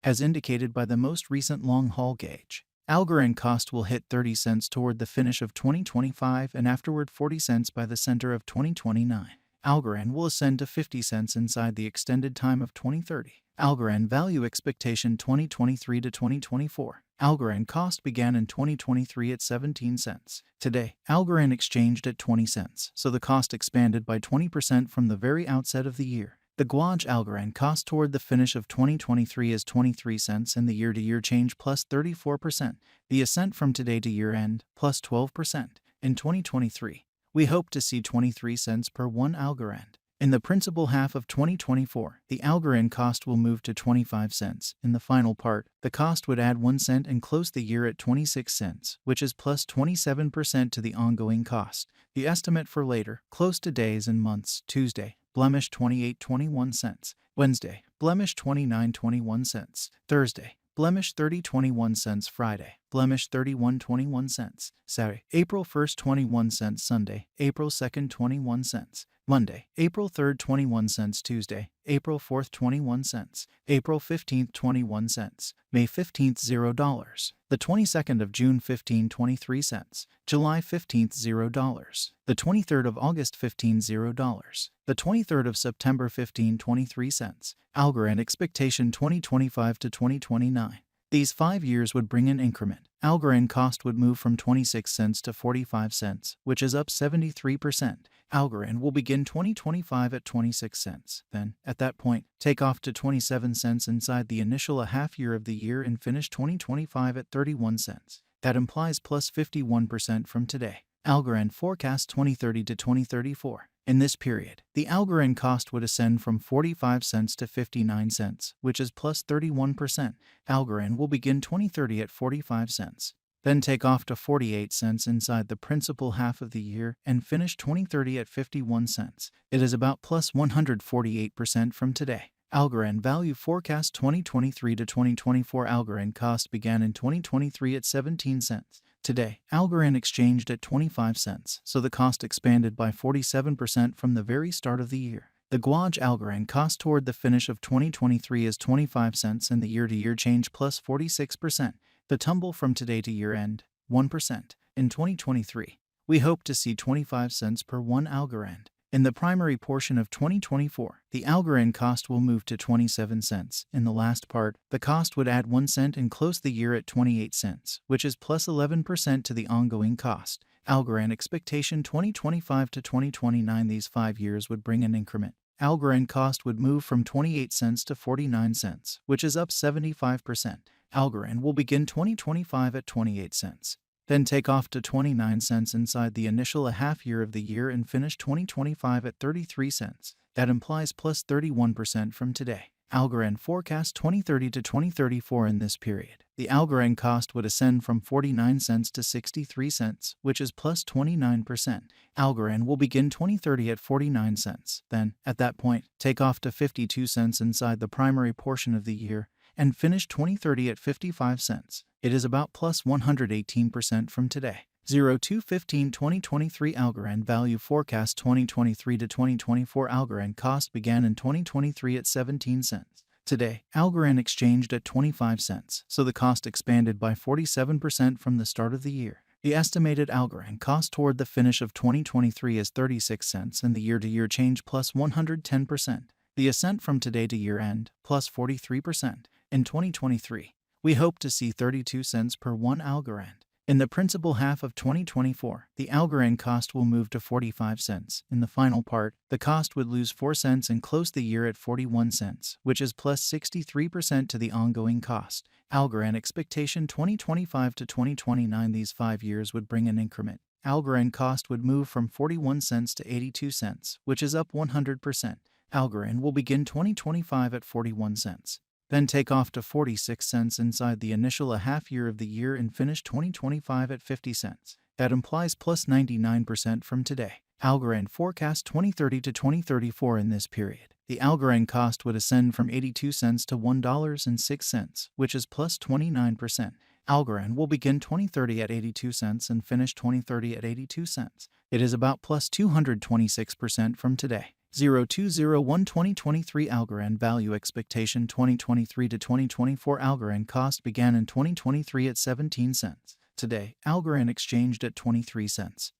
as indicated by the most recent long-haul gauge. Algorand cost will hit 30 cents toward the finish of 2025 and afterward 40 cents by the center of 2029. Algorand will ascend to 50 cents inside the extended time of 2030. Algorand value expectation 2023 to 2024. Algorand cost began in 2023 at 17 cents. Today, Algorand exchanged at 20 cents, so the cost expanded by 20% from the very outset of the year. The gauge Algorand cost toward the finish of 2023 is 23 cents and the year-to-year change plus 34%. The ascent from today to year-end plus 12%. In 2023, we hope to see 23 cents per 1 Algorand. In the principal half of 2024, the Algorand cost will move to 25 cents. In the final part, the cost would add 1 cent and close the year at 26 cents, which is plus 27% to the ongoing cost. The estimate for later, close to days and months: Tuesday, blemish 28.21 cents. Wednesday, blemish 29.21 cents. Thursday, blemish 30.21 cents. Friday, blemish 31.21 cents. Saturday, April 1st 21 cents. Sunday, April 2nd 21 cents. Monday, April 3rd 21 cents. Tuesday, April 4th 21 cents. April 15th 21 cents. May 15th $0. The 22nd of June 15.23 cents. July 15th $0. The 23rd of August $15.00. The 23rd of September 15.23 cents. Algorand expectation 2025 to 2029. These 5 years would bring an increment. Algorand cost would move from 26 cents to 45 cents, which is up 73%. Algorand will begin 2025 at 26 cents. Then, at that point, take off to 27 cents inside the initial half year of the year and finish 2025 at 31 cents. That implies plus 51% from today. Algorand forecast 2030 to 2034. In this period, the Algorand cost would ascend from 45 cents to 59 cents, which is plus 31%. Algorand will begin 2030 at 45 cents, then take off to 48 cents inside the principal half of the year and finish 2030 at 51 cents. It is about plus 148% from today. Algorand value forecast 2023 to 2024. Algorand cost began in 2023 at 17 cents. Today, Algorand exchanged at 25 cents, so the cost expanded by 47% from the very start of the year. The gauge Algorand cost toward the finish of 2023 is 25 cents and the year-to-year change plus 46%. The tumble from today to year-end, 1%. In 2023, we hope to see 25 cents per 1 Algorand. In the primary portion of 2024, the Algorand cost will move to 27 cents. In the last part, the cost would add 1 cent and close the year at 28 cents, which is plus 11% to the ongoing cost. Algorand expectation 2025 to 2029. These 5 years would bring an increment. Algorand cost would move from 28 cents to 49 cents, which is up 75%. Algorand will begin 2025 at 28 cents. Then take off to 29 cents inside the initial half year of the year and finish 2025 at 33 cents. That implies plus 31% from today. Algorand forecast 2030 to 2034. In this period, the Algorand cost would ascend from 49 cents to 63 cents, which is plus 29%. Algorand will begin 2030 at 49 cents. Then, at that point, take off to 52 cents inside the primary portion of the year and finish 2030 at 55 cents. It is about plus 118% from today. 02/15/2023 Algorand value forecast 2023 to 2024. Algorand cost began in 2023 at 17 cents. Today, Algorand exchanged at 25 cents, so the cost expanded by 47% from the start of the year. The estimated Algorand cost toward the finish of 2023 is 36 cents and the year-to-year change plus 110%. The ascent from today to year-end, plus 43%. In 2023, we hope to see 32 cents per 1 Algorand. In the principal half of 2024, the Algorand cost will move to 45 cents. In the final part, the cost would lose 4 cents and close the year at 41 cents, which is plus 63% to the ongoing cost. Algorand expectation 2025 to 2029. These 5 years would bring an increment. Algorand cost would move from 41 cents to 82 cents, which is up 100%. Algorand will begin 2025 at 41 cents. Then take off to 46 cents inside the initial half year of the year and finish 2025 at 50 cents. That implies plus 99% from today. Algorand forecast 2030 to 2034. In this period, the Algorand cost would ascend from 82 cents to $1.06, which is plus 29%. Algorand will begin 2030 at 82 cents and finish 2030 at 82 cents. It is about plus 226% from today. 0201 2023 Algorand value expectation 2023 to 2024 Algorand cost began in 2023 at 17 cents. Today, Algorand exchanged at 23 cents.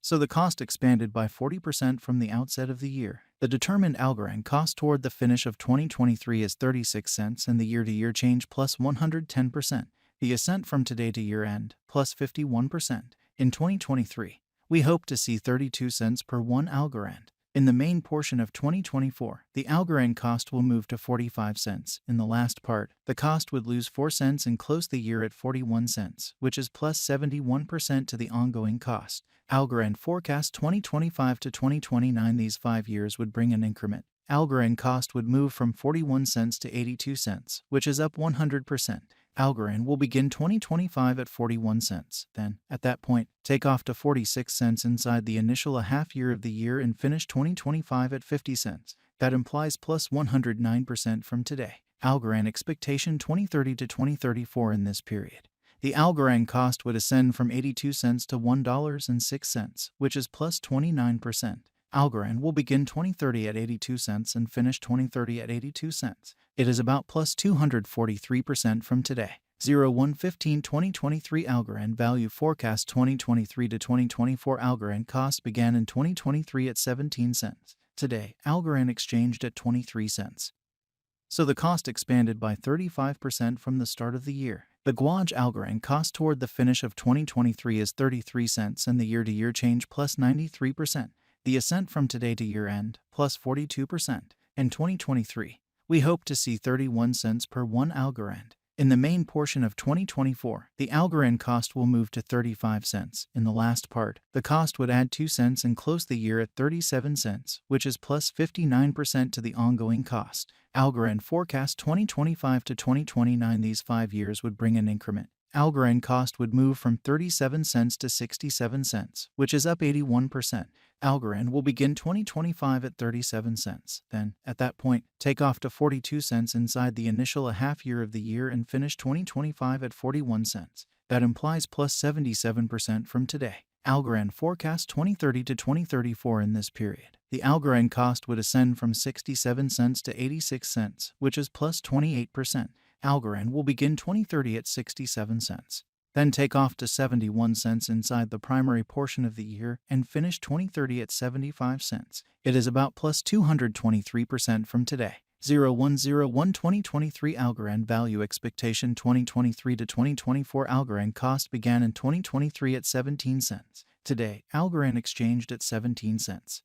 So the cost expanded by 40% from the outset of the year. The determined Algorand cost toward the finish of 2023 is 36 cents and the year-to-year change plus 110%. The ascent from today to year-end plus 51%. In 2023, we hope to see 32 cents per 1 Algorand. In the main portion of 2024, the Algorand cost will move to 45 cents. In the last part, the cost would lose 4 cents and close the year at 41 cents, which is plus 71% to the ongoing cost. Algorand forecast 2025 to 2029. These 5 years would bring an increment. Algorand cost would move from 41 cents to 82 cents, which is up 100%. Algorand will begin 2025 at 41 cents. Then, at that point, take off to 46 cents inside the initial half year of the year and finish 2025 at 50 cents. That implies plus 109% from today. Algorand expectation 2030 to 2034 in this period. The Algorand cost would ascend from 82 cents to $1.06, which is plus 29%. Algorand will begin 2030 at 82 cents and finish 2030 at 82 cents. It is about plus 243% from today. 0115 2023 Algorand value forecast 2023 to 2024 Algorand cost began in 2023 at 17 cents. Today, Algorand exchanged at 23 cents. So the cost expanded by 35% from the start of the year. The Guaj Algorand cost toward the finish of 2023 is 33 cents and the year-to-year change plus 93%. The ascent from today to year-end plus 42%. In 2023, we hope to see 31 cents per 1 Algorand. In the main portion of 2024, the Algorand cost will move to 35 cents. In the last part, the cost would add 2 cents and close the year at 37 cents, which is plus 59% to the ongoing cost. Algorand forecast 2025 to 2029. These 5 years would bring an increment. Algorand cost would move from 37 cents to 67 cents, which is up 81%. Algorand will begin 2025 at 37 cents. Then, at that point, take off to 42 cents inside the initial half year of the year and finish 2025 at 41 cents. That implies plus 77% from today. Algorand forecast 2030 to 2034 in this period. The Algorand cost would ascend from 67 cents to 86 cents, which is plus 28%. Algorand will begin 2030 at 67 cents. Then take off to 71 cents inside the primary portion of the year and finish 2030 at 75 cents. It is about plus 223% from today. 0101 2023 Algorand value expectation 2023 to 2024 Algorand cost began in 2023 at 17 cents. Today, Algorand exchanged at 17 cents.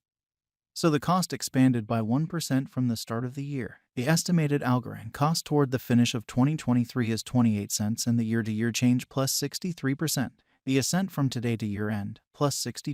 So the cost expanded by 1% from the start of the year. The estimated Algorand cost toward the finish of 2023 is 28 cents and the year-to-year change plus 63%. The ascent from today to year-end plus 62%.